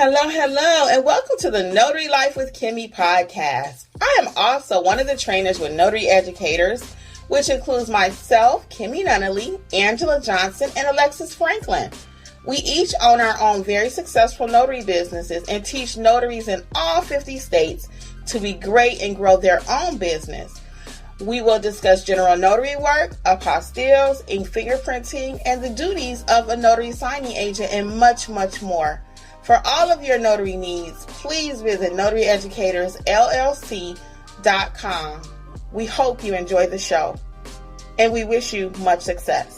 Hello, and welcome to the Notary Life with Kimmi Podcast. I am also one of the trainers with Notary Educators, which includes myself, Kimberly Nunnally, Angela Johnson, and Alexis Franklin. We each own our own very successful notary businesses and teach notaries in all 50 states to be great and grow their own business. We will discuss general notary work, apostilles, ink fingerprinting, and the duties of a notary signing agent, and much, much more. For all of your notary needs, please visit notaryeducatorsllc.com. We hope you enjoy the show, and we wish you much success.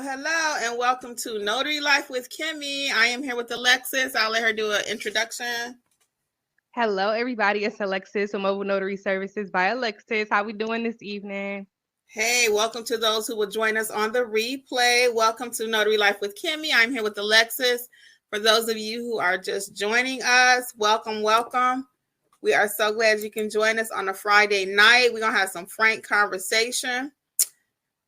Hello, and welcome to Notary Life with Kimmi. I am here with Alexis. I'll let her do an introduction. Hello, everybody. It's Alexis from Mobile Notary Services by Alexis. How we doing this evening? Hey, welcome to those who will join us on the replay. Welcome to Notary Life with Kimmi. I'm here with Alexis. For those of you who are just joining us, welcome. We are so glad you can join us on a Friday night. We're going to have some frank conversation.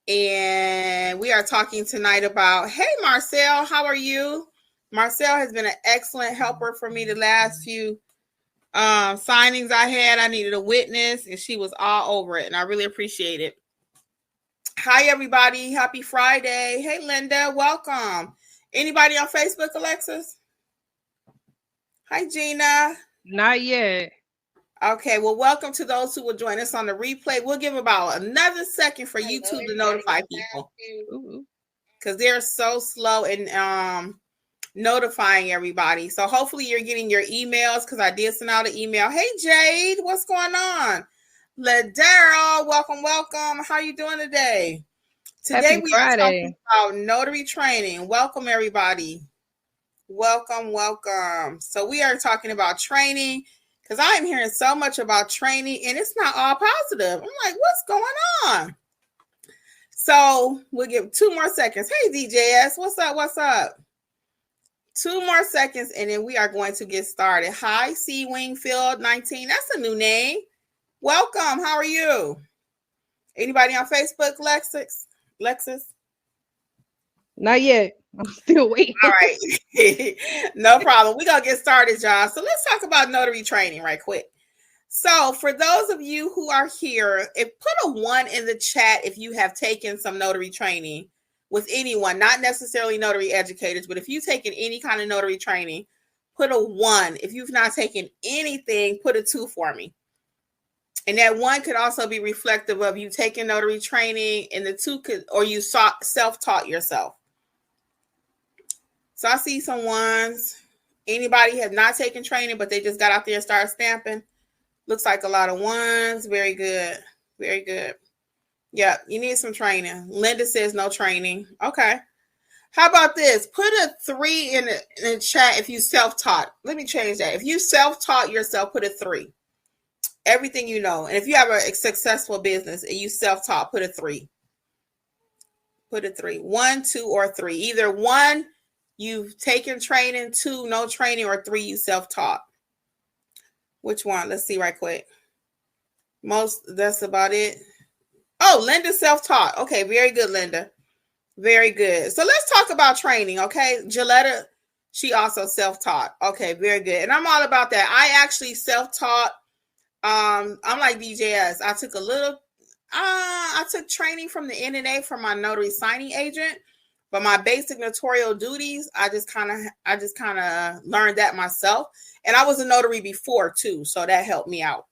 And we are talking tonight about, hey, Marcel, how are you? Marcel has been an excellent helper for me the last few signings I had. I needed a witness, and she was all over it, and I really appreciate it. Hi, everybody. Happy Friday. Hey, Linda. Welcome. Anybody on Facebook, Alexis? Hi, Gina. Not yet. Okay, well, welcome to those who will join us on the replay. We'll give about another second for YouTube to notify people because they're so slow in notifying everybody. So hopefully you're getting your emails because I did send out an email. Hey, Jade, what's going on? Ladero, welcome. How are you doing today? Today we are talking about notary training. Welcome, everybody. Welcome. So we are talking about training. Because I'm hearing so much about training and it's not all positive. I'm like, what's going on? So we'll give 2 more seconds. Hey, DJS, what's up? 2 more seconds and then we are going to get started. Hi, C. Wingfield 19. That's a new name. Welcome. How are you? Anybody on Facebook, Lexis? Not yet. I'm still waiting. All right. No problem. We're going to get started, y'all. So let's talk about notary training right quick. So for those of you who are here, put a 1 in the chat if you have taken some notary training with anyone, not necessarily notary educators, but if you've taken any kind of notary training, put a 1. If you've not taken anything, put a 2 for me. And that 1 could also be reflective of you taking notary training, and the 2 or you self-taught yourself. So I see some 1s. Anybody have not taken training, but they just got out there and started stamping? Looks like a lot of 1s. Very good. Yeah, you need some training. Linda says no training. Okay. How about this? Put a 3 in the chat if you self-taught. Let me change that. If you self-taught yourself, put a 3. Everything you know. And if you have a successful business and you self-taught, put a 3. Put a 3. 1, 2, or 3. Either 1, you've taken training, 2, no training, or 3, you self-taught. Which one? Let's see right quick. That's about it. Oh, Linda self-taught. Okay, very good, Linda. Very good. So let's talk about training, okay? Gilletta, she also self-taught. Okay, very good. And I'm all about that. I actually self-taught. I'm like DJS. I took training from the NNA for my notary signing agent. But my basic notarial duties, I just kind of learned that myself. And I was a notary before too, so that helped me out.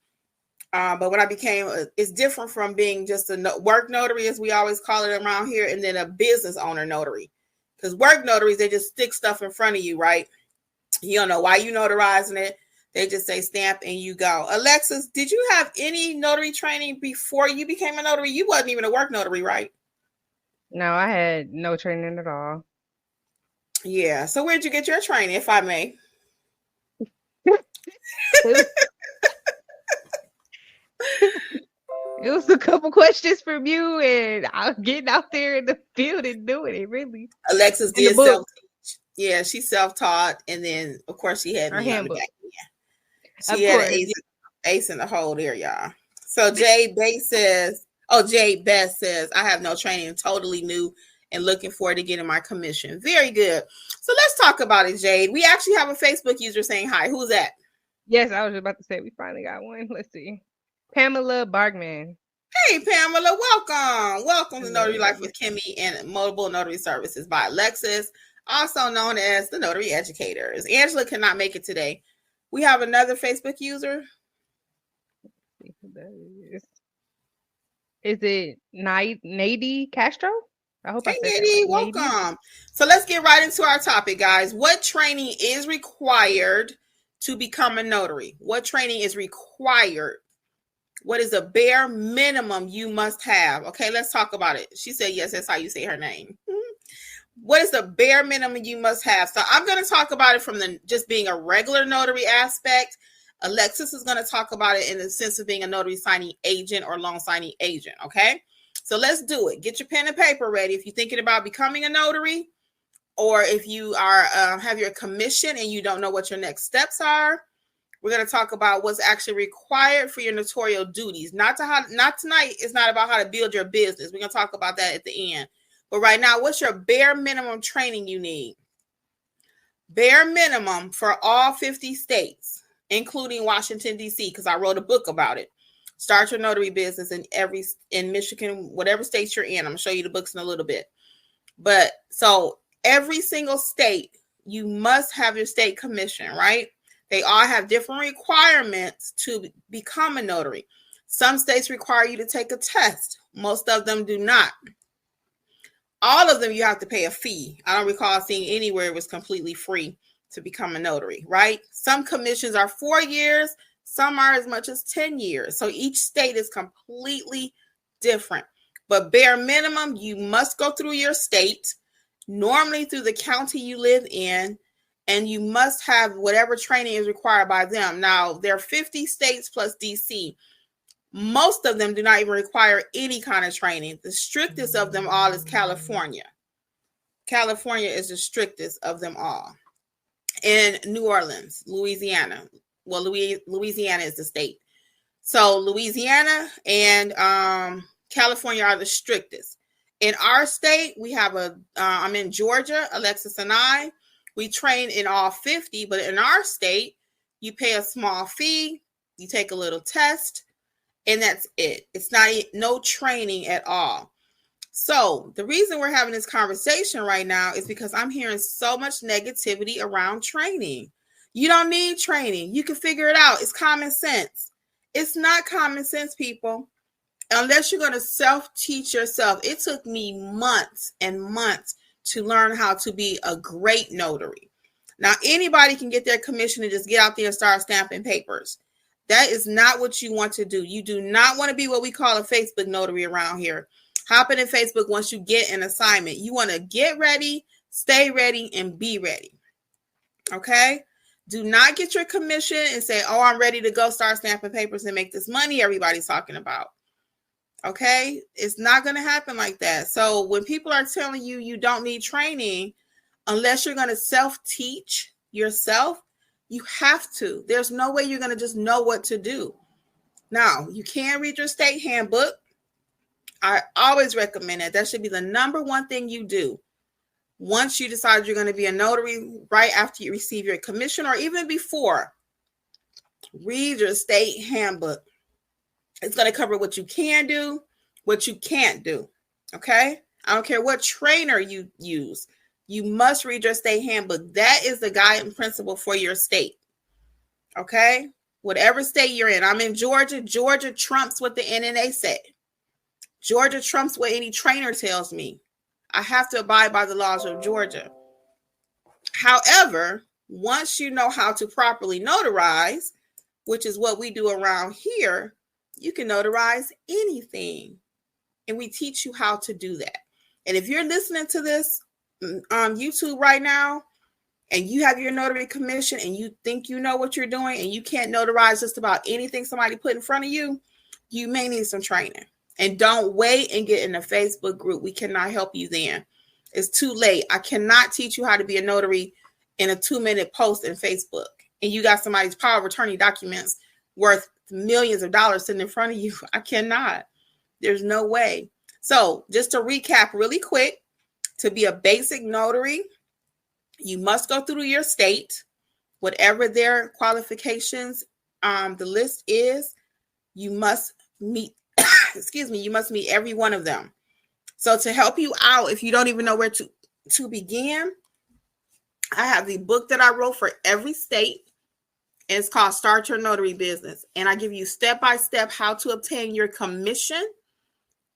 But when I became, it's different from being just a work notary, as we always call it around here, and then a business owner notary. Because work notaries, they just stick stuff in front of you, right? You don't know why you notarizing it. They just say stamp and you go. Alexis, did you have any notary training before you became a notary? You wasn't even a work notary, right? No, I had no training at all. Yeah. So where'd you get your training, if I may? It was a couple questions from you, and I'm getting out there in the field and doing it. Really, Alexis in the did book, self-teach. Yeah, she self-taught, and then of course she had our me on the handbook, back end. She of had an course. ace in the hole there, y'all. So Jade Best says, I have no training, totally new, and looking forward to getting my commission. Very good. So let's talk about it, Jade. We actually have a Facebook user saying hi. Who's that? Yes, I was just about to say we finally got one. Let's see, Pamela Bargman. Hey, Pamela, welcome. Welcome to Notary Hello. Life with Kimmi and Mobile Notary Services by Alexis, also known as the Notary Educators. Angela cannot make it today. We have another Facebook user. Is it Nady Castro? I hope I Hey, said that Nady, right. Nady? welcome. So let's get right into our topic, guys. What training is required to become a notary? What training is required? What is a bare minimum you must have? Okay, let's talk about it. She said yes, that's how you say her name. What is the bare minimum you must have? So I'm going to talk about it from the just being a regular notary aspect. Alexis is going to talk about it in the sense of being a notary signing agent or loan signing agent. Okay, so let's do it. Get your pen and paper ready if you're thinking about becoming a notary, or if you are have your commission and you don't know what your next steps are. We're going to talk about what's actually required for your notarial duties. Not tonight. It's not about how to build your business. We're going to talk about that at the end. But right now, what's your bare minimum training you need? Bare minimum for all 50 states, including Washington, D.C., because I wrote a book about it. Start your notary business in Michigan, whatever state you're in. I'm going to show you the books in a little bit. But so every single state, you must have your state commission, right? They all have different requirements to become a notary. Some states require you to take a test. Most of them do not. All of them, you have to pay a fee. I don't recall seeing anywhere it was completely free to become a notary, right? Some commissions are 4 years. Some are as much as 10 years. So each state is completely different. But bare minimum, you must go through your state, normally through the county you live in, and you must have whatever training is required by them. Now, there are 50 states plus DC. Most of them do not even require any kind of training. The strictest of them all is California. California is the strictest of them all. And New Orleans, Louisiana. Well, Louisiana is the state. So Louisiana and California are the strictest. In our state, we have I'm in Georgia, Alexis and I. We train in all 50, but in our state, you pay a small fee, you take a little test, and that's it. It's no training at all. So the reason we're having this conversation right now is because I'm hearing so much negativity around training. You don't need training. You can figure it out. It's common sense. It's not common sense, people. Unless you're going to self-teach yourself. It took me months and months to learn how to be a great notary. Now, anybody can get their commission and just get out there and start stamping papers. That is not what you want to do. You do not want to be what we call a Facebook notary around here. Hopping in Facebook once you get an assignment. You want to get ready, stay ready, and be ready. Okay? Do not get your commission and say, oh, I'm ready to go start stamping papers and make this money everybody's talking about. Okay? It's not going to happen like that. So when people are telling you you don't need training, unless you're going to self-teach yourself, you have to. There's no way you're going to just know what to do. Now, you can read your state handbook. I always recommend it. That should be the number one thing you do. Once you decide you're going to be a notary, right after you receive your commission or even before, read your state handbook. It's going to cover what you can do, what you can't do. Okay? I don't care what trainer you use. You must read your state handbook. That is the guiding principle for your state. Okay? Whatever state you're in. I'm in Georgia. Georgia trumps what the NNA said. Georgia trumps what any trainer tells me. I have to abide by the laws of Georgia. However, once you know how to properly notarize, which is what we do around here, you can notarize anything. And we teach you how to do that. And if you're listening to this on YouTube right now, and you have your notary commission and you think you know what you're doing and you can't notarize just about anything somebody put in front of you, you may need some training. And don't wait and get in a Facebook group. We cannot help you then. It's too late. I cannot teach you how to be a notary in a 2-minute post in Facebook. And you got somebody's power of attorney documents worth millions of dollars sitting in front of you. I cannot. There's no way. So just to recap really quick, to be a basic notary, you must go through your state, whatever their qualifications, the list is, you must meet, you must meet every one of them. So to help you out, if you don't even know where to begin, I have the book that I wrote for every state. It's called Start Your Notary Business. And I give you step-by-step how to obtain your commission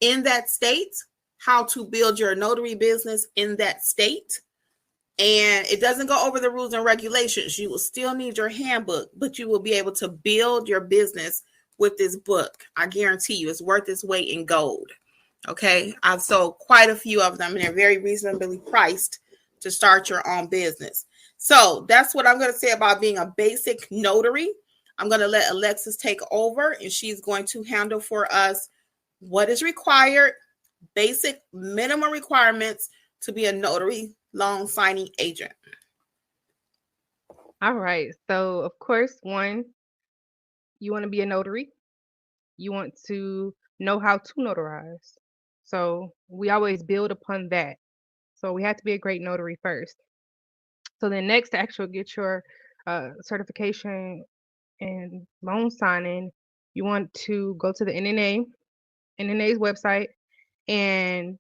in that state, how to build your notary business in that state. And it doesn't go over the rules and regulations. You will still need your handbook, but you will be able to build your business with this book. I guarantee you it's worth its weight in gold. Okay. I've sold quite a few of them and they're very reasonably priced to start your own business. So that's what I'm going to say about being a basic notary. I'm going to let Alexis take over and she's going to handle for us what is required, basic minimum requirements to be a notary loan signing agent. All right. So, of course, one, you want to be a notary. You want to know how to notarize. So, we always build upon that. So, we have to be a great notary first. So, then next, to actually get your certification and loan signing, you want to go to the NNA's website, and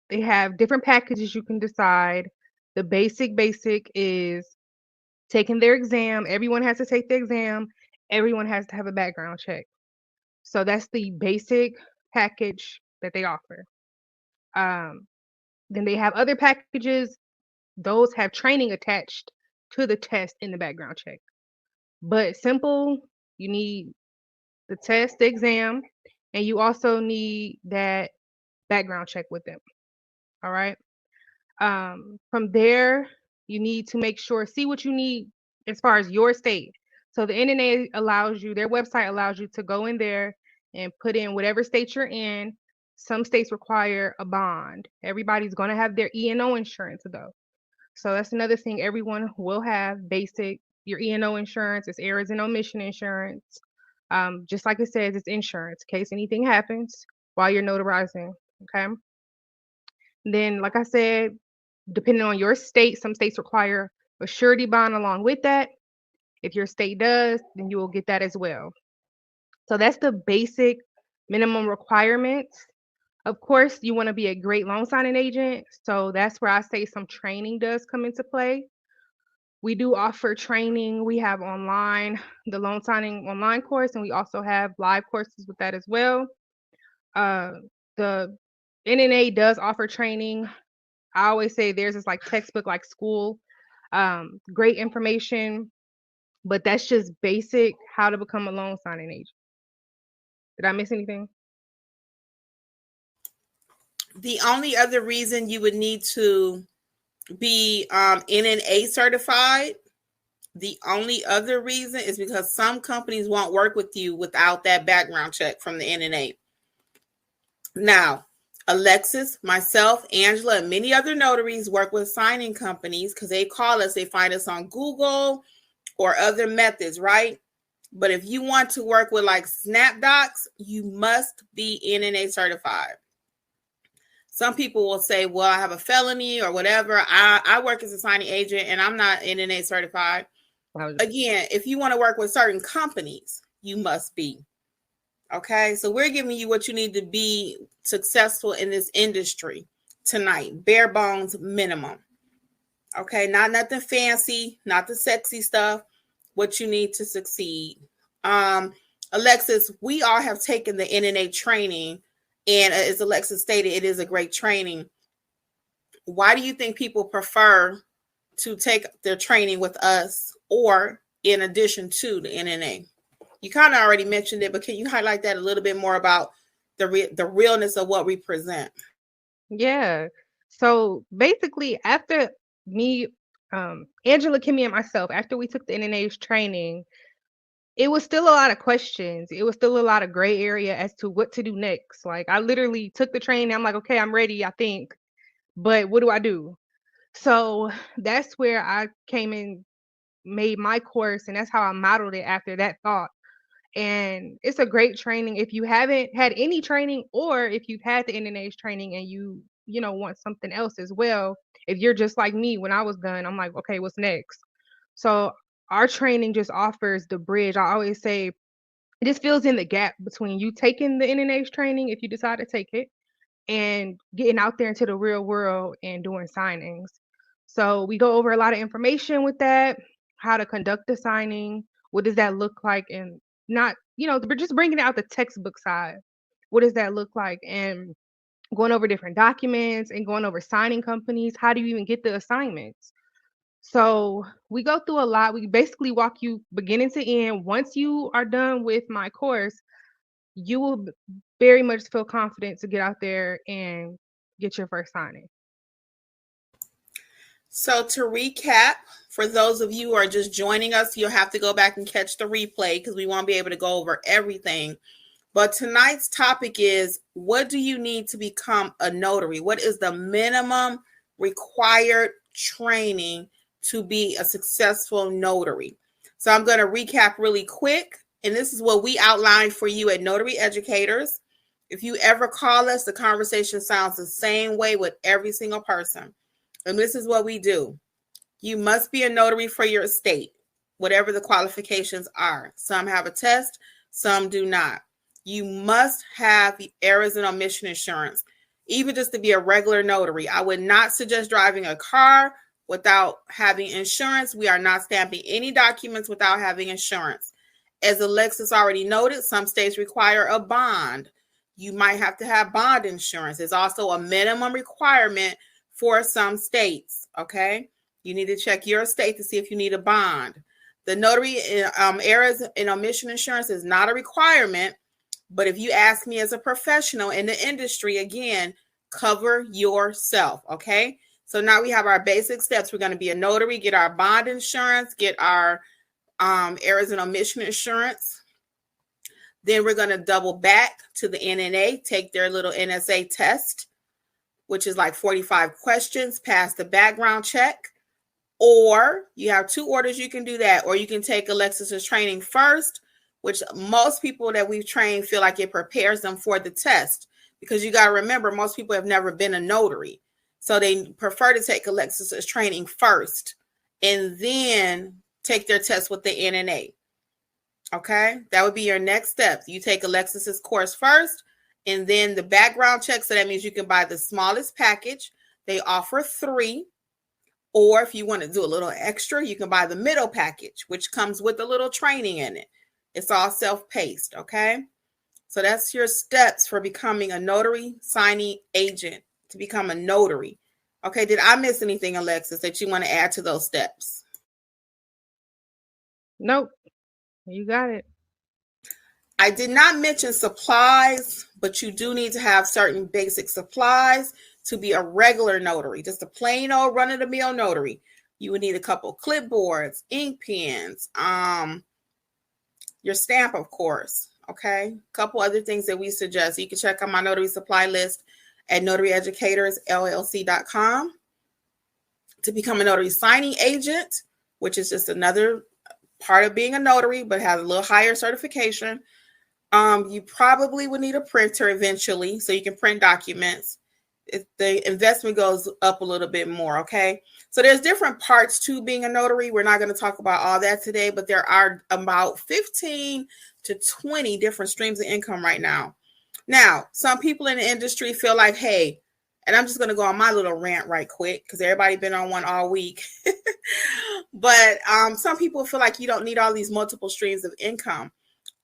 they have different packages you can decide. The basic is taking their exam. Everyone has to take the exam. Everyone has to have a background check. So that's the basic package that they offer. Then they have other packages. Those have training attached to the test in the background check. But simple, you need the test, the exam, and you also need that background check with them. All right. From there, you need to make sure, see what you need as far as your state. So the NNA allows you, their website allows you to go in there and put in whatever state you're in. Some states require a bond. Everybody's going to have their E&O insurance though. So that's another thing everyone will have. Basic, your E&O insurance is errors and omission insurance. Just like it says, it's insurance in case anything happens while you're notarizing. Okay. Then, like I said, depending on your state, some states require a surety bond along with that. If your state does, then you will get that as well. So that's the basic minimum requirements. Of course, you want to be a great loan signing agent. So that's where I say some training does come into play. We do offer training. We have the loan signing online course, and we also have live courses with that as well. The NNA does offer training. I always say theirs is like textbook, like school. Great information, but that's just basic how to become a loan signing agent. Did I miss anything? The only other reason you would need to be NNA certified, the only other reason is because some companies won't work with you without that background check from the NNA. Now, Alexis, myself, Angela, and many other notaries work with signing companies because they call us, they find us on Google or other methods, right? But if you want to work with like SnapDocs, you must be NNA certified. Some people will say, well, I have a felony or whatever. I work as a signing agent and I'm not NNA certified. Again, if you want to work with certain companies, you must be. Okay, so we're giving you what you need to be successful in this industry tonight. Bare bones minimum. Okay, not nothing fancy, not the sexy stuff. What you need to succeed. Alexis, we all have taken the NNA training, and as Alexis stated, it is a great training. Why do you think people prefer to take their training with us or in addition to the NNA? You kind of already mentioned it, but can you highlight that a little bit more about the realness of what we present? Yeah. So basically, after me, Angela, Kimmi, and myself, after we took the NNA's training, it was still a lot of questions. It was still a lot of gray area as to what to do next. Like, I literally took the training. I'm like, okay, I'm ready, I think, but what do I do? So that's where I came in, made my course, and that's how I modeled it after that thought. And it's a great training if you haven't had any training, or if you've had the NNA's training and want something else as well. If you're just like me, when I was done, I'm like, okay, what's next? So our training just offers the bridge. I always say this fills in the gap between you taking the NNA's training, if you decide to take it, and getting out there into the real world and doing signings. So we go over a lot of information with that, how to conduct the signing, what does that look like, and not, we're just bringing out the textbook side. What does that look like? And going over different documents and going over signing companies. How do you even get the assignments? So we go through a lot. We basically walk you beginning to end. Once you are done with my course, you will very much feel confident to get out there and get your first signing. So to recap, for those of you who are just joining us, you'll have to go back and catch the replay because we won't be able to go over everything. But tonight's topic is, what do you need to become a notary? What is the minimum required training to be a successful notary? So I'm going to recap really quick. And this is what we outlined for you at Notary Educators. If you ever call us, the conversation sounds the same way with every single person. And this is what we do. You must be a notary for your state, whatever the qualifications are. Some have a test, some do not. You must have the errors and omission insurance, even just to be a regular notary. I would not suggest driving a car without having insurance. We are not stamping any documents without having insurance. As Alexis already noted, some states require a bond. You might have to have bond insurance. It's also a minimum requirement for some states, okay? You need to check your state to see if you need a bond. The notary errors and omission insurance is not a requirement, but if you ask me as a professional in the industry, again, cover yourself, okay? So now we have our basic steps. We're going to be a notary, get our bond insurance, get our errors and omission insurance. Then we're going to double back to the NNA, take their little NSA test, which is like 45 questions, pass the background check. Or you have two orders, you can do that. Or you can take Alexis's training first, which most people that we've trained feel like it prepares them for the test. Because you got to remember, most people have never been a notary. So they prefer to take Alexis's training first and then take their test with the NNA. Okay, that would be your next step. You take Alexis's course first and then the background check. So that means you can buy the smallest package. They offer 3. Or if you want to do a little extra, you can buy the middle package, which comes with a little training in it. It's all self-paced, okay? So that's your steps for becoming a notary signing agent, to become a notary. Okay, did I miss anything, Alexis, that you want to add to those steps? Nope, you got it. I did not mention supplies, but you do need to have certain basic supplies to be a regular notary, just a plain old run-of-the-mill notary. You would need a couple clipboards, ink pens, your stamp, of course, okay? A couple other things that we suggest. You can check out my notary supply list at notaryeducatorsllc.com. To become a notary signing agent, which is just another part of being a notary, but has a little higher certification, you probably would need a printer eventually so you can print documents. The investment goes up a little bit more, okay? So there's different parts to being a notary. We're not going to talk about all that today, but there are about 15 to 20 different streams of income right now. Now, some people in the industry feel like, hey, and I'm just going to go on my little rant right quick because everybody been on one all week. But some people feel like you don't need all these multiple streams of income.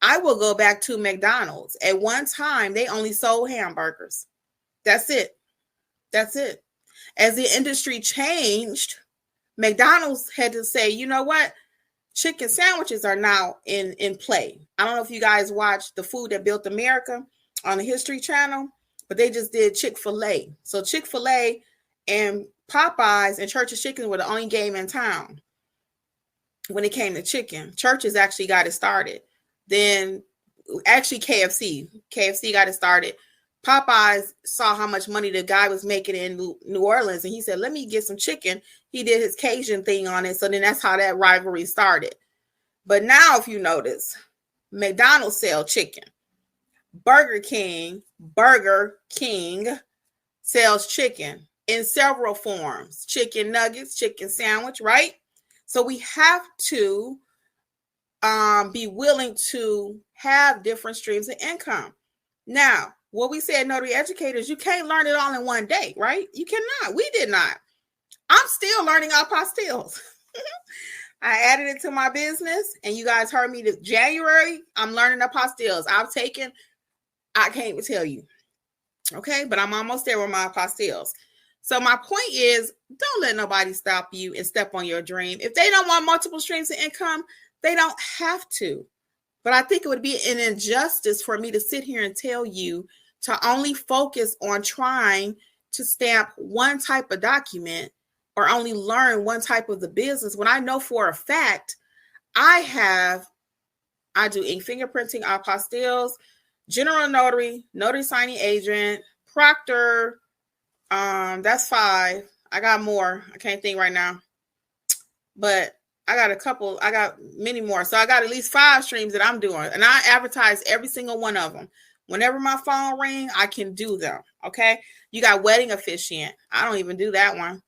I will go back to McDonald's. At one time, they only sold hamburgers. That's it. That's it. As the industry changed, McDonald's had to say, you know what? Chicken sandwiches are now in play. I don't know if you guys watched The Food That Built America on the History Channel, but they just did Chick-fil-A. So Chick-fil-A and Popeyes and Church's Chicken were the only game in town. when it came to chicken. Churches actually got it started. Then actually KFC got it started. Popeyes saw how much money the guy was making in New Orleans, and he said, let me get some chicken. He did his Cajun thing on it. So then that's how that rivalry started. But now, if you notice, McDonald's sell chicken. Burger King sells chicken in several forms. Chicken nuggets, chicken sandwich, right? So we have to be willing to have different streams of income. Now, what we said, notary educators, you can't learn it all in one day, right? You cannot. We did not. I'm still learning apostilles. I added it to my business, and you guys heard me this January. I'm learning apostilles. I can't even tell you. Okay, but I'm almost there with my apostilles. So my point is, don't let nobody stop you and step on your dream. If they don't want multiple streams of income, they don't have to. But I think it would be an injustice for me to sit here and tell you to only focus on trying to stamp one type of document or only learn one type of the business when I know for a fact I do ink fingerprinting, apostilles, general notary, notary signing agent, proctor. That's 5. I got more. I can't think right now, but I got many more. So I got at least 5 streams that I'm doing, and I advertise every single one of them. Whenever my phone rings, I can do them. Okay. You got wedding officiant. I don't even do that one.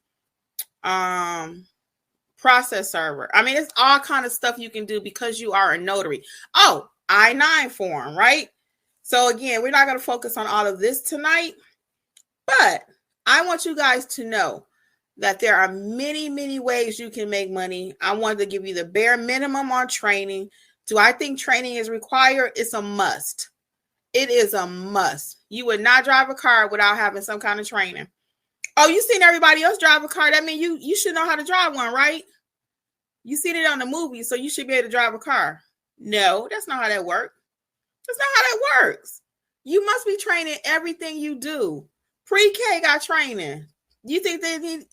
Process server. I mean, it's all kind of stuff you can do because you are a notary. Oh, I-9 form, right? So again, we're not going to focus on all of this tonight, but I want you guys to know that there are many, many ways you can make money. I wanted to give you the bare minimum on training. Do I think training is required? It's a must. It is a must. You would not drive a car without having some kind of training. Oh, you seen everybody else drive a car. That means you should know how to drive one, right? You seen it on the movie, so you should be able to drive a car. No, that's not how that works. That's not how that works. You must be training everything you do. Pre-K got training. You think they need...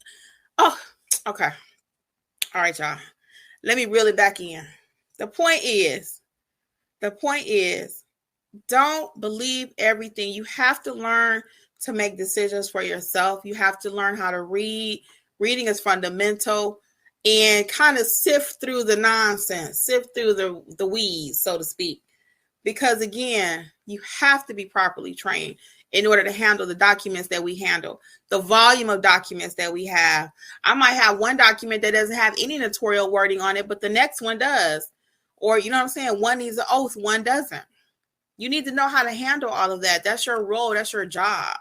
Oh, okay. All right, y'all. Let me reel it back in. The point is, don't believe everything. You have to learn to make decisions for yourself. You have to learn how to read. Reading is fundamental, and kind of sift through the nonsense, sift through the weeds, so to speak. Because again, you have to be properly trained in order to handle the documents that we handle, the volume of documents that we have. I might have one document that doesn't have any notarial wording on it, but the next one does. Or, you know what I'm saying? One needs an oath, one doesn't. You need to know how to handle all of that. That's your role. That's your job.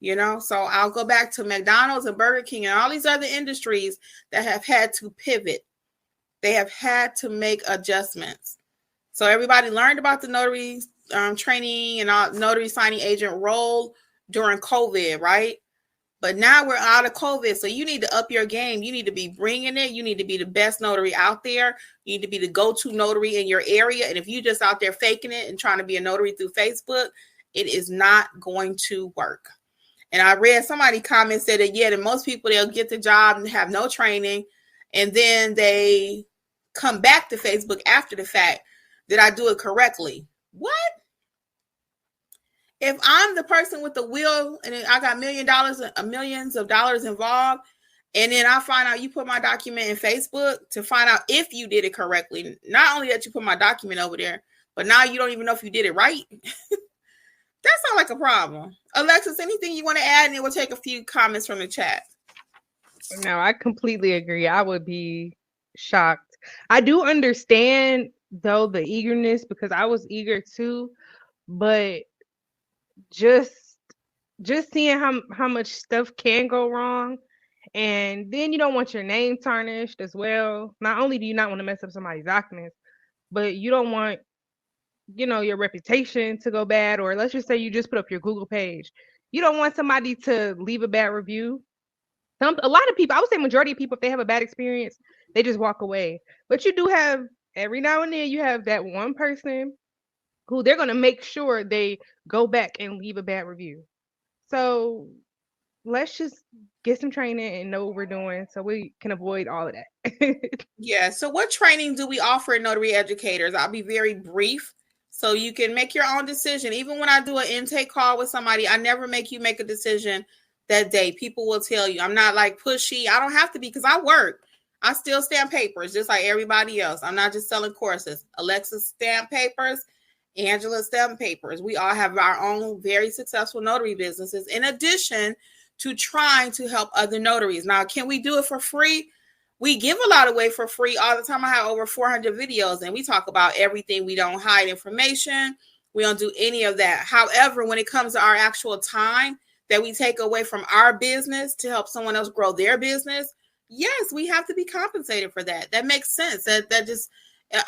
You know, so I'll go back to McDonald's and Burger King and all these other industries that have had to pivot. They have had to make adjustments. So everybody learned about the notary training and notary signing agent role during COVID, right? But now we're out of COVID. So you need to up your game. You need to be bringing it. You need to be the best notary out there. You need to be the go-to notary in your area. And if you just out there faking it and trying to be a notary through Facebook, it is not going to work. And I read somebody comment said that, yeah, that most people, they'll get the job and have no training. And then they come back to Facebook after the fact. Did I do it correctly? What? If I'm the person with the wheel and I got millions of dollars involved, and then I find out you put my document in Facebook to find out if you did it correctly, not only that you put my document over there, but now you don't even know if you did it right. That sounds like a problem. Alexis, anything you want to add? And then we'll take a few comments from the chat. No, I completely agree. I would be shocked. I do understand, though, the eagerness, because I was eager too, but just seeing how much stuff can go wrong, and then you don't want your name tarnished as well. Not only do you not want to mess up somebody's documents, but you don't want, your reputation to go bad. Or let's just say you just put up your Google page. You don't want somebody to leave a bad review. A lot of people, I would say majority of people, if they have a bad experience, they just walk away. But you do have, every now and then, you have that one person who they're going to make sure they go back and leave a bad review. So let's just get some training and know what we're doing so we can avoid all of that. Yeah. So, what training do we offer notary educators? I'll be very brief so you can make your own decision. Even when I do an intake call with somebody, I never make you make a decision that day. People will tell you I'm not like pushy. I don't have to be because I work. I still stamp papers just like everybody else. I'm not just selling courses. Alexis stamp papers, Angela stamp papers. We all have our own very successful notary businesses in addition to trying to help other notaries. Now, can we do it for free? We give a lot away for free all the time. I have over 400 videos and we talk about everything. We don't hide information. We don't do any of that. However, when it comes to our actual time that we take away from our business to help someone else grow their business, yes, we have to be compensated for that. That makes sense. That just,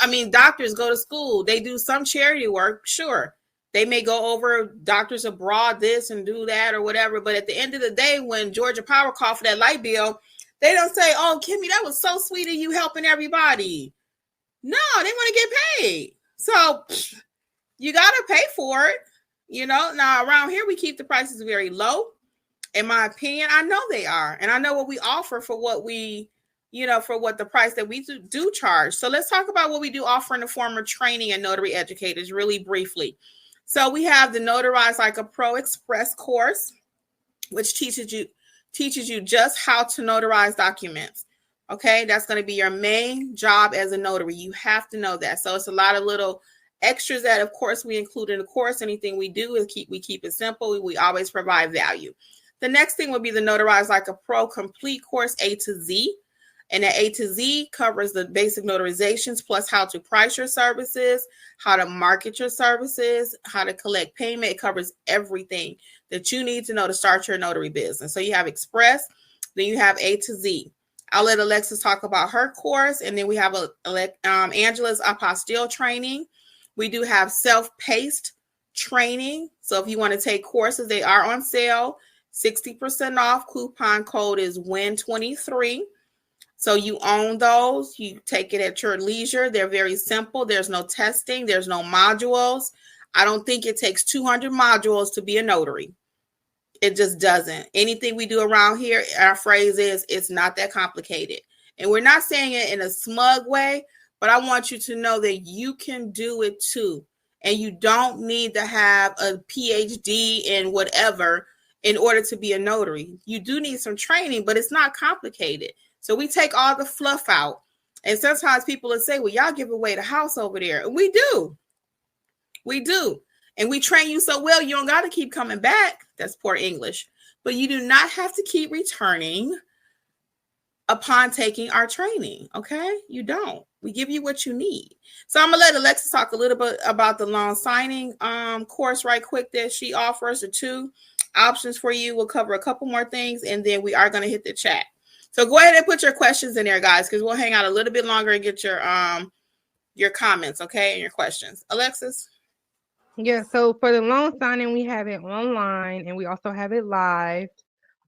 I mean, doctors go to school. They do some charity work. Sure. They may go over doctors abroad, this and do that or whatever. But at the end of the day, when Georgia Power called for that light bill, they don't say, "Oh, Kimmi, that was so sweet of you helping everybody." No, they want to get paid. So you got to pay for it. Now around here, we keep the prices very low. In my opinion, I know they are. And I know what we offer for what we, for what the price that we do charge. So let's talk about what we do offer in the form of training and notary educators really briefly. So we have the Notarize Like a Pro Express course, which teaches you just how to notarize documents. Okay, that's going to be your main job as a notary. You have to know that. So it's a lot of little extras that, of course, we include in the course. Anything we do is we keep it simple. We always provide value. The next thing would be the Notarize Like a Pro complete course A to Z. And that A to Z covers the basic notarizations plus how to price your services, how to market your services, how to collect payment. It covers everything that you need to know to start your notary business. So you have Express, then you have A to Z. I'll let Alexis talk about her course, and then we have Angela's apostille training. We do have self-paced training. So if you want to take courses, they are on sale, 60% off. Coupon code is WIN23. So you own those. You take it at your leisure. They're very simple. There's no testing. There's no modules. I don't think it takes 200 modules to be a notary. It just doesn't. Anything we do around here, our phrase is, it's not that complicated. And we're not saying it in a smug way, but I want you to know that you can do it too. And you don't need to have a PhD in whatever in order to be a notary. You do need some training, but it's not complicated. So we take all the fluff out. And sometimes people will say, well, y'all give away the house over there. And we do. We do. And we train you so well, you don't got to keep coming back. That's poor English. But you do not have to keep returning upon taking our training. Okay? You don't. We give you what you need. So I'm going to let Alexis talk a little bit about the loan signing course right quick that she offers. The 2 options for you. We'll cover a couple more things, and then we are going to hit the chat. So go ahead and put your questions in there, guys, because we'll hang out a little bit longer and get your comments, okay, and your questions. Alexis? Yeah, so for the loan signing, we have it online and we also have it live.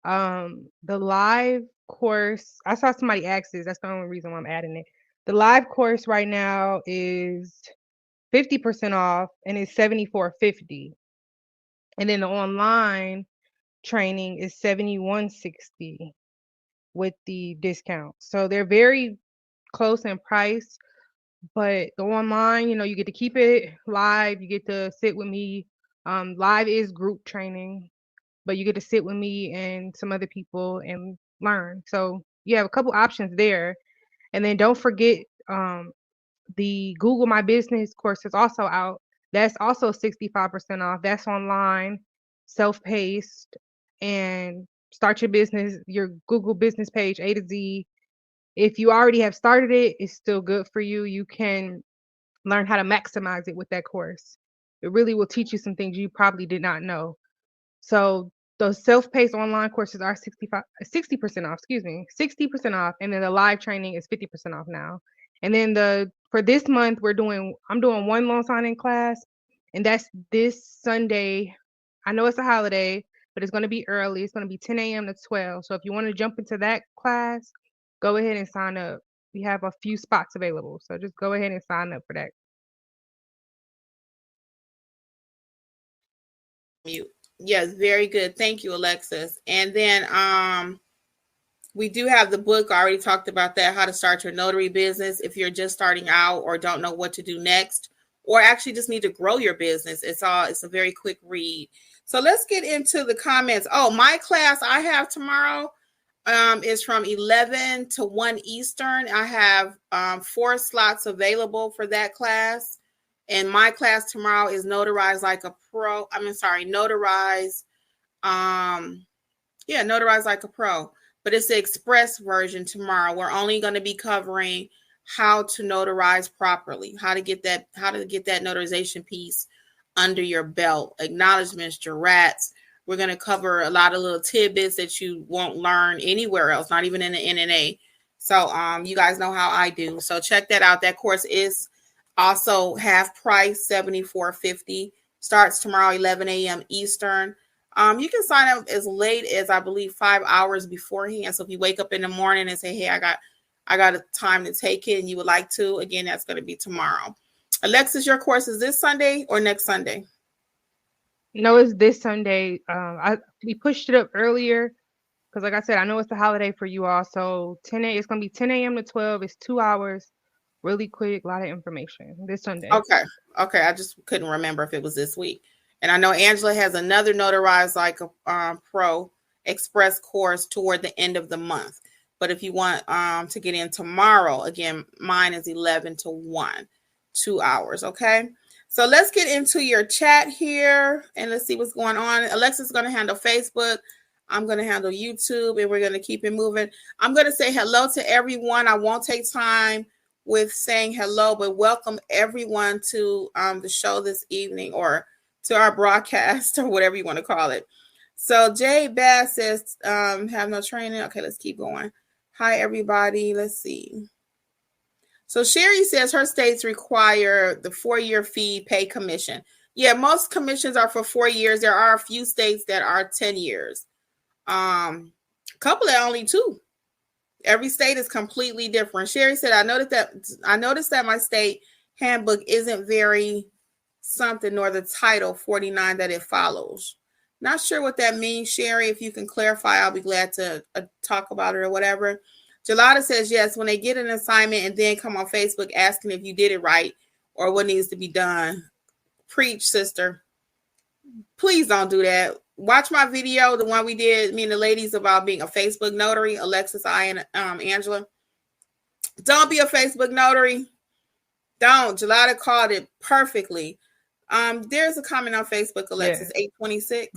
The live course, I saw somebody ask this. That's the only reason why I'm adding it. The live course right now is 50% off and it's $74.50. And then the online training is $71.60 with the discount. So they're very close in price, but the online, you get to keep it live. You get to sit with me. Live is group training, but you get to sit with me and some other people and learn. So you have a couple options there. And then don't forget the Google My Business course is also out. That's also 65% off. That's online, self-paced, and start your business, your Google business page A to Z. If you already have started it, it's still good for you. You can learn how to maximize it with that course. It really will teach you some things you probably did not know. So those self-paced online courses are 60% off, 60% off. And then the live training is 50% off now. And then for this month, I'm doing one loan signing class, and that's this Sunday. I know it's a holiday, but it's going to be early. It's going to be 10 a.m. to 12. So if you want to jump into that class, go ahead and sign up. We have a few spots available. So just go ahead and sign up for that. Mute. Yes, very good. Thank you, Alexis. And then we do have the book. I already talked about that, how to start your notary business if you're just starting out or don't know what to do next, or actually just need to grow your business. It's a very quick read. So let's get into the comments. Oh, my class I have tomorrow is from 11 to 1 Eastern. I have 4 slots available for that class. And my class tomorrow is Notarize Like a Pro. Notarize. Notarize Like a Pro. But it's the express version tomorrow. We're only going to be covering how to notarize properly, how to get that notarization piece under your belt, acknowledgments, jurats. We're going to cover a lot of little tidbits that you won't learn anywhere else, not even in the NNA. So you guys know how I do. So check that out. That course is also half price, $74.50. Starts tomorrow, 11 a.m. Eastern. You can sign up as late as, I believe, 5 hours beforehand. So if you wake up in the morning and say, hey, I got a time to take it and you would like to, again, that's going to be tomorrow. Alexis, your course is this Sunday or next Sunday? No, it's this Sunday. We pushed it up earlier because, like I said, I know it's a holiday for you all. So it's going to be 10 a.m. to 12. It's 2 hours. Really quick, a lot of information this Sunday. Okay. I just couldn't remember if it was this week. And I know Angela has another Notarize Like a Pro Express course toward the end of the month. But if you want to get in tomorrow, again, mine is 11 to 1, 2 hours. Okay. So let's get into your chat here and let's see what's going on. Alexis is going to handle Facebook. I'm going to handle YouTube, and we're going to keep it moving. I'm going to say hello to everyone. I won't take time with saying hello, but welcome everyone to the show this evening, or to our broadcast, or whatever you want to call it. So Jay Bass says, have no training. Okay, let's keep going. Hi, everybody. Let's see. So Sherry says her states require the 4-year fee pay commission. Yeah, most commissions are for 4 years. There are a few states that are 10 years. A couple that only 2. Every state is completely different. Sherry said, I noticed that my state handbook isn't very something, nor the title 49 that it follows. Not sure what that means, Sherry. If you can clarify, I'll be glad to talk about it or whatever. Gelada says, yes, when they get an assignment and then come on Facebook asking if you did it right or what needs to be done. Preach, sister. Please don't do that. Watch my video, the one we did, me and the ladies, about being a Facebook notary, Alexis, I, and Angela. Don't be a Facebook notary. Don't. Gelada called it perfectly. There's a comment on Facebook, Alexis, 826.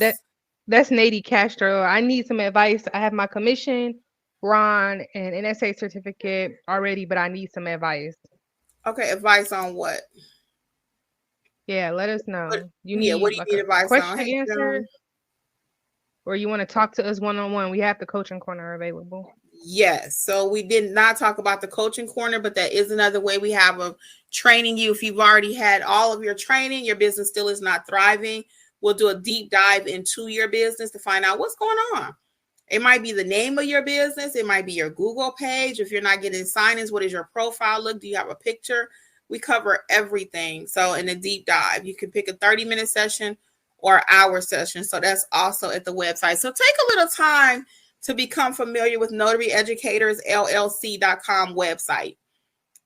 That's Nady Castro. I need some advice. I have my commission, Ron, and NSA certificate already, but I need some advice. Okay, advice on what? Yeah, let us know. What do you need advice on? Hey, answer, or you want to talk to us one-on-one? We have the coaching corner available. Yes. So we did not talk about the coaching corner, but that is another way we have of training you. If you've already had all of your training, your business still is not thriving, we'll do a deep dive into your business to find out what's going on. It might be the name of your business. It might be your Google page. If you're not getting sign-ins, what does your profile look? Do you have a picture? We cover everything. So in a deep dive, you can pick a 30-minute session or hour session. So that's also at the website. So take a little time to become familiar with NotaryEducatorsLLC.com website.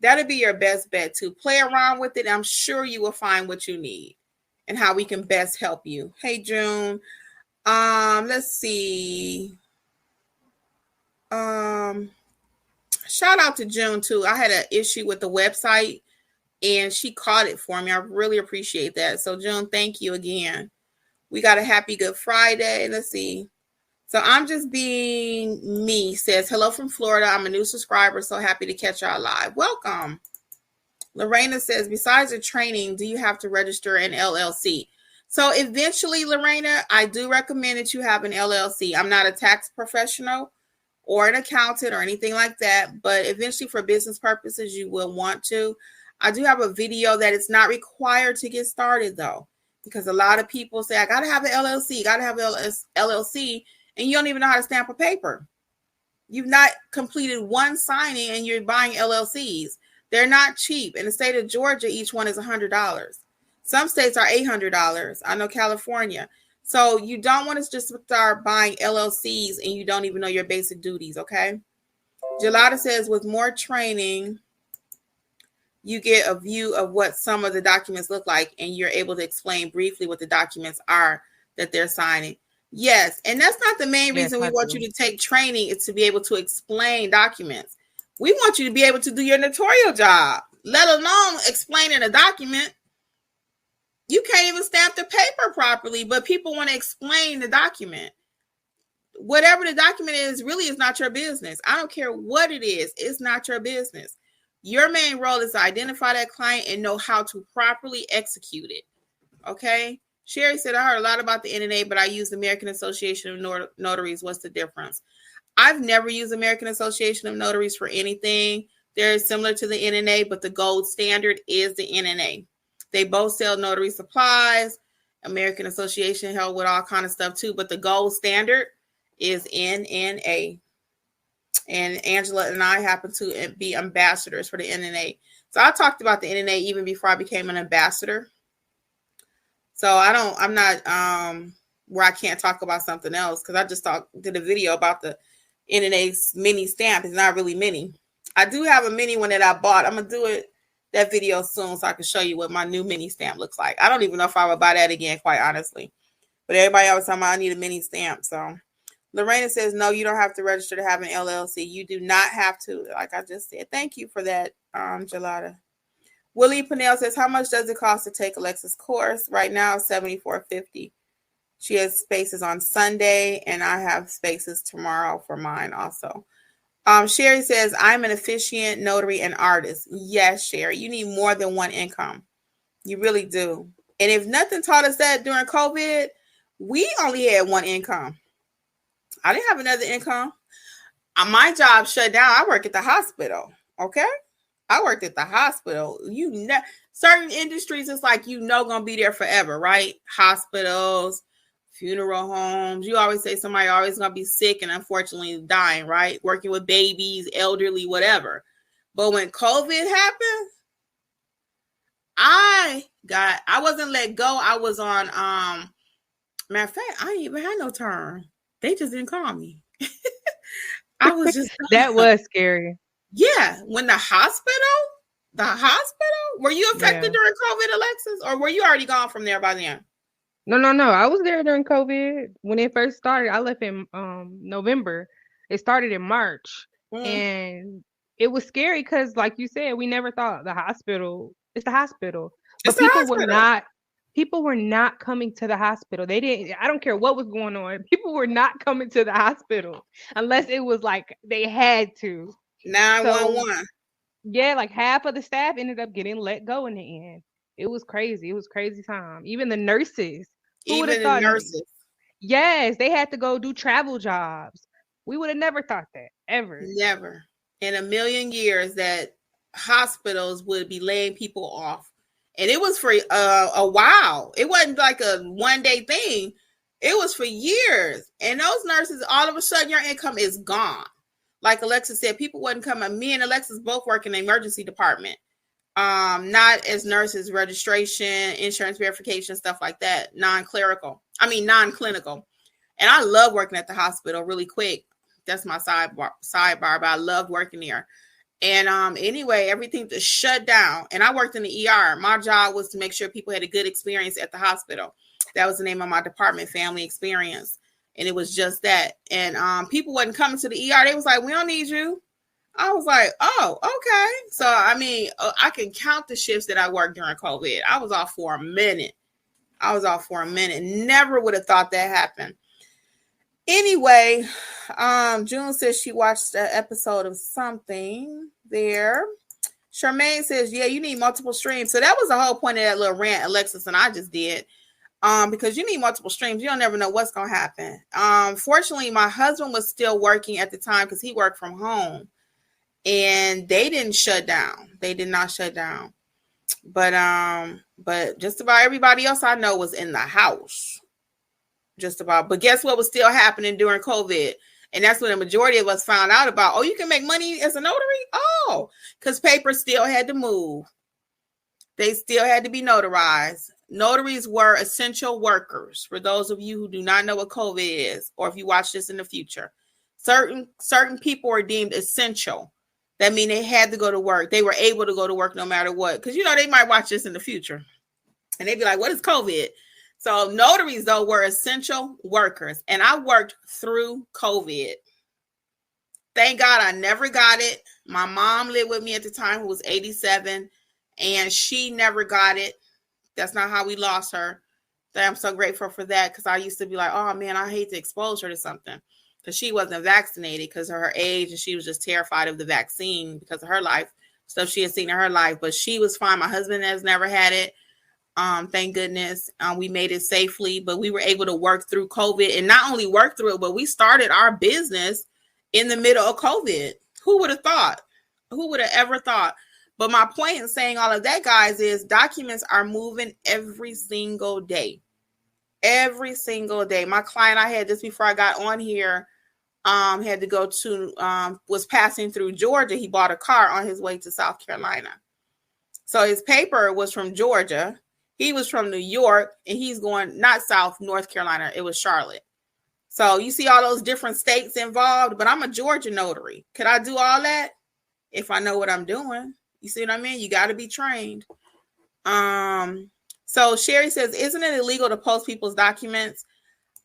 That'll be your best bet to play around with it. I'm sure you will find what you need and how we can best help you. Hey, June. Let's see. Shout out to June too. I had an issue with the website and she caught it for me. I really appreciate that. So June, thank you again. We got a happy Good Friday. Let's see. So I'm just being me, says, hello from Florida. I'm a new subscriber. So happy to catch y'all live. Welcome. Lorena says, besides the training, do you have to register an LLC? So eventually, Lorena, I do recommend that you have an LLC. I'm not a tax professional or an accountant or anything like that, but eventually for business purposes, you will want to. I do have a video that it's not required to get started though, because a lot of people say, I got to have an LLC, LLC, and you don't even know how to stamp a paper. You've not completed one signing and you're buying LLCs. They're not cheap. In the state of Georgia, each one is $100. Some states are $800. I know California. So you don't want to just start buying LLCs and you don't even know your basic duties, okay? Gelada says, with more training, you get a view of what some of the documents look like, and you're able to explain briefly what the documents are that they're signing. Yes, and that's not the main reason we want you to take training, is to be able to explain documents. We want you to be able to do your notarial job, let alone explaining a document. You can't even stamp the paper properly, but people want to explain the document. Whatever the document is, really is not your business. I don't care what it is. It's not your business. Your main role is to identify that client and know how to properly execute it. Okay? Sherry said, I heard a lot about the NNA, but I use the American Association of Notaries. What's the difference? I've never used American Association of Notaries for anything. They're similar to the NNA, but the gold standard is the NNA. They both sell notary supplies. American Association help with all kind of stuff too, but the gold standard is NNA. And Angela and I happen to be ambassadors for the NNA. So I talked about the NNA even before I became an ambassador. So I'm not where I can't talk about something else, because I just did a video about the NNA's mini stamp. It's not really mini. I do have a mini one that I bought. I'm going to do that video soon so I can show you what my new mini stamp looks like. I don't even know if I would buy that again, quite honestly. But everybody always talking about I need a mini stamp. So Lorena says, no, you don't have to register to have an LLC. You do not have to, like I just said. Thank you for that, Gelada. Willie Pinnell says, how much does it cost to take Alexis' course? Right now, $74.50. She has spaces on Sunday, and I have spaces tomorrow for mine also. Sherry says, I'm an officiant, notary, and artist. Yes, Sherry, you need more than one income. You really do. And if nothing taught us that during COVID, we only had one income. I didn't have another income. My job shut down. I work at the hospital. Okay. I worked at the hospital. Certain industries, it's like, gonna be there forever, right? Hospitals, funeral homes. You always say somebody always gonna be sick and unfortunately dying, right? Working with babies, elderly, whatever. But when COVID happened, I wasn't let go. I was on, matter of fact, I didn't even have no term. They just didn't call me. I was just that was scary. Yeah, when the hospital, were you affected during COVID, Alexis, or were you already gone from there by then? No. I was there during COVID when it first started. I left in November. It started in March, and it was scary because, like you said, we never thought the hospital. It's the hospital, but people were not coming to the hospital. They didn't. I don't care what was going on. People were not coming to the hospital unless it was like they had to. 911. Yeah, like half of the staff ended up getting let go in the end. It was crazy. It was crazy time. Even the nurses. Nurses. Yes, they had to go do travel jobs. We would have never thought that, ever. Never in a million years that hospitals would be laying people off. And it was for a while. It wasn't like a one-day thing. It was for years. And those nurses, all of a sudden, your income is gone. Like Alexis said, people wasn't coming. Me and Alexis both work in the emergency department. Not as nurses, registration, insurance verification, stuff like that. Non-clinical. And I love working at the hospital really quick. That's my sidebar, but I love working there. And anyway, everything just shut down. And I worked in the ER. My job was to make sure people had a good experience at the hospital. That was the name of my department, Family Experience. And it was just that. And people wasn't coming to the ER. They was like, we don't need you. I was like, oh, okay. So, I can count the shifts that I worked during COVID. I was off for a minute. Never would have thought that happened. Anyway, June says she watched an episode of something there. Charmaine says, yeah, you need multiple streams. So that was the whole point of that little rant Alexis and I just did. Because you need multiple streams. You don't never know what's going to happen. Fortunately, my husband was still working at the time because he worked from home. And they didn't shut down. They did not shut down. But just about everybody else I know was in the house. Just about. But guess what was still happening during COVID? And that's when the majority of us found out about, oh, you can make money as a notary? Oh, because papers still had to move. They still had to be notarized. notaries were essential workers. For those of you who do not know what COVID is, or if you watch this in the future, certain people were deemed essential. That means they had to go to work. They were able to go to work no matter what. Because, they might watch this in the future. And they'd be like, what is COVID? So notaries, though, were essential workers. And I worked through COVID. Thank God I never got it. My mom lived with me at the time, who was 87. And she never got it. That's not how we lost her. I'm so grateful for that, because I used to be like, oh, man, I hate to expose her to something. Because she wasn't vaccinated because of her age, and she was just terrified of the vaccine because of her life, stuff she had seen in her life. But she was fine. My husband has never had it. Thank goodness. We made it safely, but we were able to work through COVID, and not only work through it, but we started our business in the middle of COVID. Who would have thought? Who would have ever thought? But my point in saying all of that, guys, is documents are moving every single day. Every single day. My client I had just before I got on here had to go to, was passing through Georgia. He bought a car on his way to South Carolina. So his paper was from Georgia. He was from New York, and he's going not South, North Carolina. It was Charlotte. So you see all those different states involved, but I'm a Georgia notary. Could I do all that if I know what I'm doing? You see what I mean? You got to be trained. So Sherry says, isn't it illegal to post people's documents?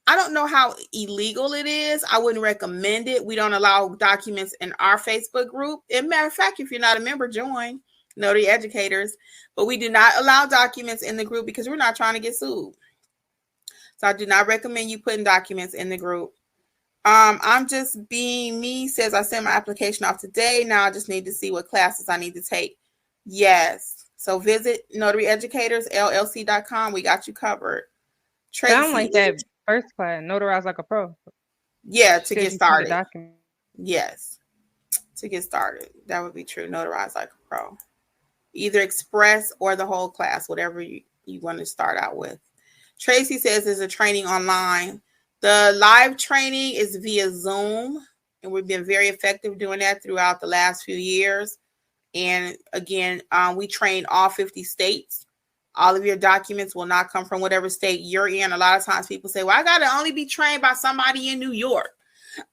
I don't know how illegal it is. I wouldn't recommend it. We don't allow documents in our Facebook group. As a matter of fact, if you're not a member, join Notary Educators. But we do not allow documents in the group because we're not trying to get sued. So I do not recommend you putting documents in the group. I'm just being me, says I sent my application off today. Now I just need to see what classes I need to take. Yes. So visit notaryeducatorsllc.com. We got you covered. Tracy, sound like that first class, notarize like a pro. Yeah, to get started. Yes. To get started. That would be true. Notarize like a pro. Either express or the whole class, whatever you want to start out with. Tracy says there's a training online. The live training is via Zoom, and we've been very effective doing that throughout the last few years. And again, we train all 50 states. All of your documents will not come from whatever state you're in. A lot of times people say, well, I got to only be trained by somebody in New York.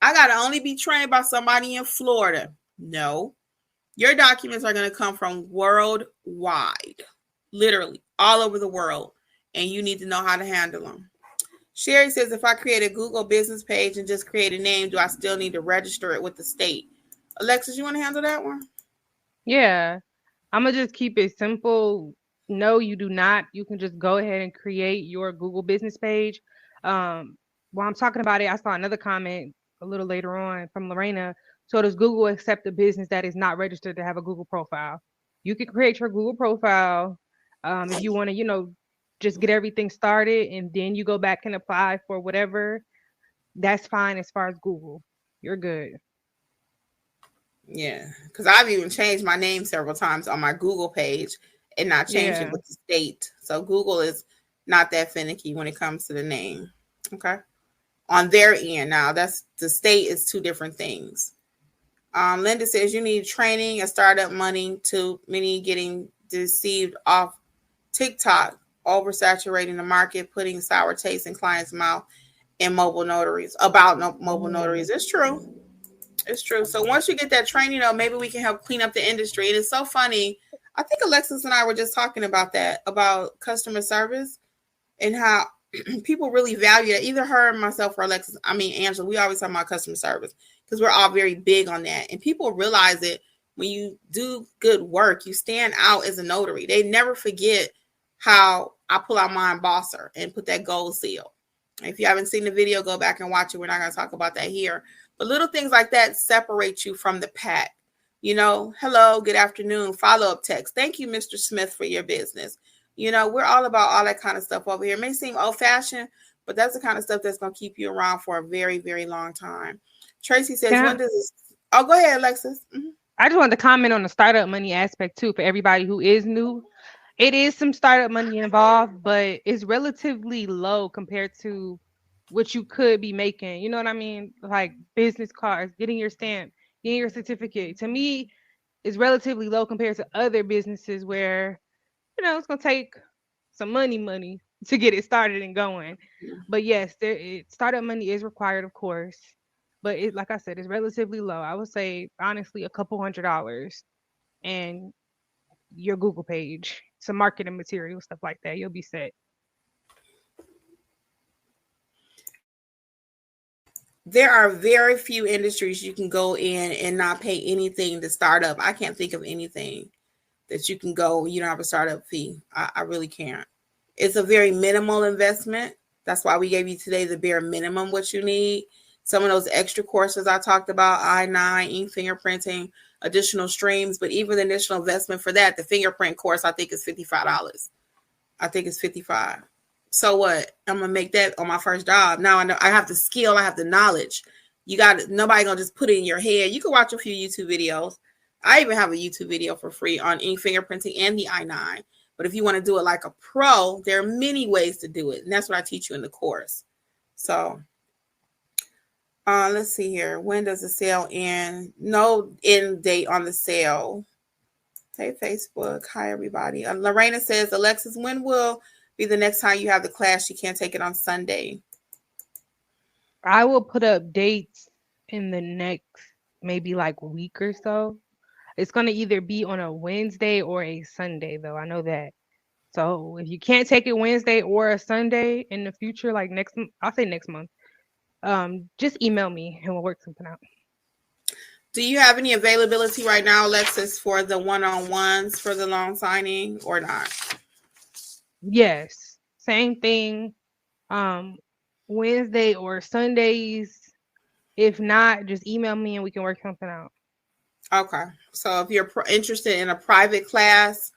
I got to only be trained by somebody in Florida. No, your documents are going to come from worldwide, literally all over the world. And you need to know how to handle them. Sherry says, if I create a Google business page and just create a name, do I still need to register it with the state? Alexis, you want to handle that one? Yeah. I'm going to just keep it simple. No, you do not. You can just go ahead and create your Google business page. While I'm talking about it, I saw another comment a little later on from Lorena. So does Google accept a business that is not registered to have a Google profile? You can create your Google profile if you want to, just get everything started, and then you go back and apply for whatever. That's fine as far as Google. You're good. Yeah, because I've even changed my name several times on my Google page and not changed it with the state. So Google is not that finicky when it comes to the name. Okay. On their end now, that's the state is two different things. Linda says you need training and startup money. Too many getting deceived off TikTok, oversaturating the market, putting sour taste in clients' mouth and mobile notaries. Mobile notaries. It's true. It's true. So once you get that training, maybe we can help clean up the industry. And it's so funny. I think Alexis and I were just talking about that, about customer service and how people really value it. Either her, myself, or Alexis. Angela, we always talk about customer service because we're all very big on that. And people realize it when you do good work, you stand out as a notary. They never forget how I pull out my embosser and put that gold seal. If you haven't seen the video, go back and watch it. We're not going to talk about that here. But little things like that separate you from the pack. Hello, good afternoon, follow-up text. Thank you, Mr. Smith, for your business. We're all about all that kind of stuff over here. It may seem old-fashioned, but that's the kind of stuff that's going to keep you around for a very, very long time. Tracy says, when does this... Oh, go ahead, Alexis. Mm-hmm. I just wanted to comment on the startup money aspect, too, for everybody who is new. It is some startup money involved, but it's relatively low compared to what you could be making. You know what I mean? Like business cards, getting your stamp, getting your certificate. To me, is relatively low compared to other businesses where, it's going to take some money to get it started and going. But yes, startup money is required, of course. But it, like I said, it's relatively low. I would say honestly, a couple $100, and your Google page, some marketing material, stuff like that. You'll be set. There are very few industries you can go in and not pay anything to start up. I can't think of anything that you can go, you don't have a startup fee. I really can't. It's a very minimal investment. That's why we gave you today the bare minimum what you need. Some of those extra courses I talked about, I-9, ink fingerprinting, additional streams, but even the initial investment for that, the fingerprint course, I think is $55. I think it's $55. So what? I'm gonna make that on my first job. Now I know I have the skill, I have the knowledge. You got nobody gonna just put it in your head. You can watch a few YouTube videos. I even have a YouTube video for free on ink fingerprinting and the I-9. But if you want to do it like a pro, there are many ways to do it, and that's what I teach you in the course. So, let's see here. When does the sale end? No end date on the sale. Hey, Facebook. Hi, everybody. Lorena says, Alexis, when will be the next time you have the class? You can't take it on Sunday. I will put up dates in the next maybe like week or so. It's going to either be on a Wednesday or a Sunday, though. I know that. So if you can't take it Wednesday or a Sunday in the future, like I'll say next month, just email me and we'll work something out. Do you have any availability right now, Alexis, for the one-on-ones for the loan signing or not? Yes. Same thing. Wednesday or Sundays. If not, just email me and we can work something out. Okay. So if you're interested in a private class,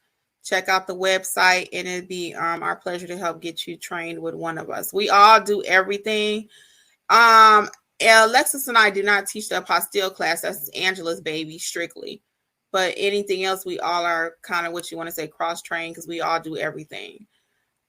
check out the website, and it'd be our pleasure to help get you trained with one of us. We all do everything. Alexis and I do not teach the apostille class. That's Angela's baby strictly. But anything else, we all are kind of what you want to say cross-trained because we all do everything.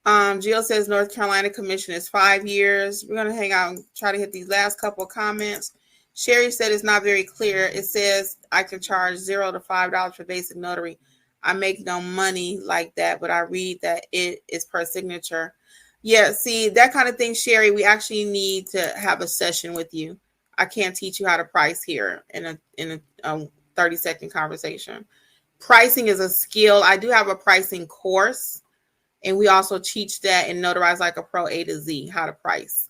Jill says North Carolina commission is 5 years. We're going to hang out and try to hit these last couple of comments. Sherry said it's not very clear. It says I can charge $0 to $5 for basic notary. I make no money like that, but I read that it is per signature. Yeah, see, that kind of thing, Sherry, we actually need to have a session with you. I can't teach you how to price here in a 30-second conversation. Pricing is a skill. I do have a pricing course, and we also teach that in Notarize Like a Pro A to Z, how to price.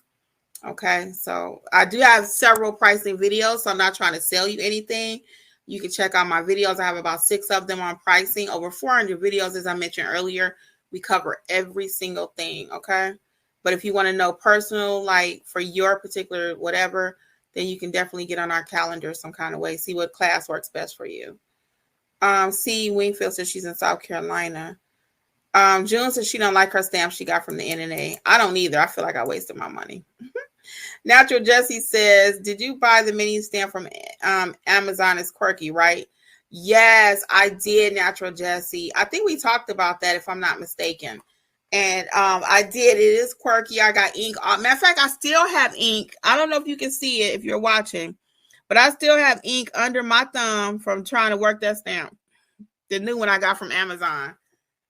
Okay, so I do have several pricing videos, so I'm not trying to sell you anything. You can check out my videos. I have about 6 of them on pricing. Over 400 videos, as I mentioned earlier. We cover every single thing, okay? But if you want to know personal, like for your particular whatever, then you can definitely get on our calendar some kind of way. See what class works best for you. C. Wingfield says she's in South Carolina. June says she don't like her stamp she got from the NNA. I don't either. I feel like I wasted my money. Natural Jesse says, did you buy the mini stamp from Amazon? It's quirky, right? Yes, I did, Natural Jesse. I think we talked about that, if I'm not mistaken. And I did. It is quirky. I got ink. Matter of fact, I still have ink. I don't know if you can see it if you're watching, but I still have ink under my thumb from trying to work that stamp. The new one I got from Amazon.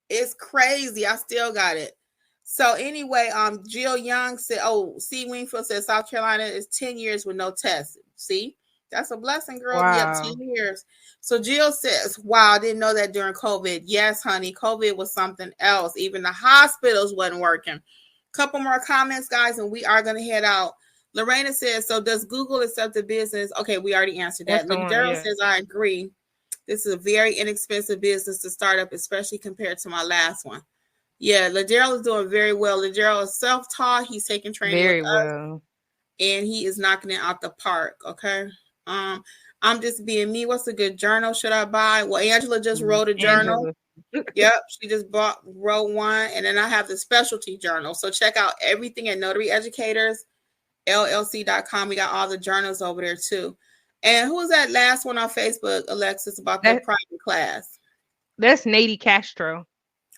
It's crazy. I still got it. So anyway, Jill Young said, C. Wingfield said South Carolina is 10 years with no test. See? That's a blessing, girl. Wow. Yep, 10 years. So Jill says, wow, I didn't know that during COVID. Yes, honey, COVID was something else. Even the hospitals wasn't working. Couple more comments, guys, and we are going to head out. Lorena says, so does Google accept the business? Okay, we already answered that. Daryl says, I agree. This is a very inexpensive business to start up, especially compared to my last one. Yeah, Ladero is doing very well. Ladero is self-taught. He's taking training very with well. us, and he is knocking it out the park, okay? I'm just being me. What's a good journal should I buy? Well, Angela just wrote a journal. Yep, she just wrote one, and then I have the specialty journal. So check out everything at Notary Educators, LLC.com. We got all the journals over there too. And who was that last one on Facebook, Alexis, about the private class? That's Nady Castro.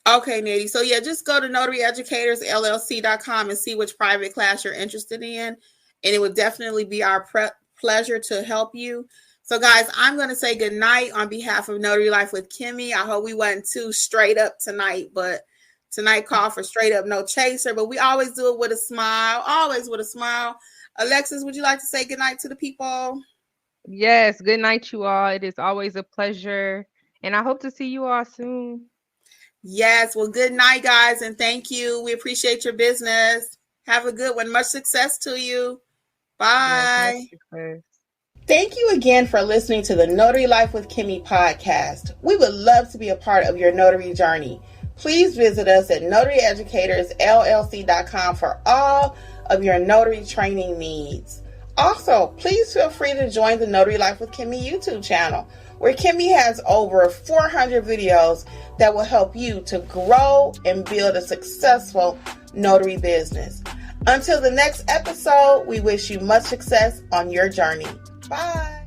Okay, Nady. So yeah, just go to Notary Educators, LLC.com and see which private class you're interested in. And it would definitely be our pleasure to help you. So guys, I'm going to say good night on behalf of Notary Life with Kimmi. I hope we wasn't too straight up tonight, but Tonight called for straight up no chaser, but we always do it with a smile. Always with a smile. Alexis, would you like to say goodnight to the people? Yes, good night, you all. It is always a pleasure. And I hope to see you all soon. Yes. Well, good night, guys. And thank you. We appreciate your business. Have a good one. Much success to you. Bye. Yes, thank you again for listening to the Notary Life with Kimmi podcast. We would love to be a part of your notary journey. Please visit us at notaryeducatorsllc.com for all of your notary training needs. Also, please feel free to join the Notary Life with Kimmi YouTube channel, where Kimmi has over 400 videos that will help you to grow and build a successful notary business. Until the next episode, we wish you much success on your journey. Bye.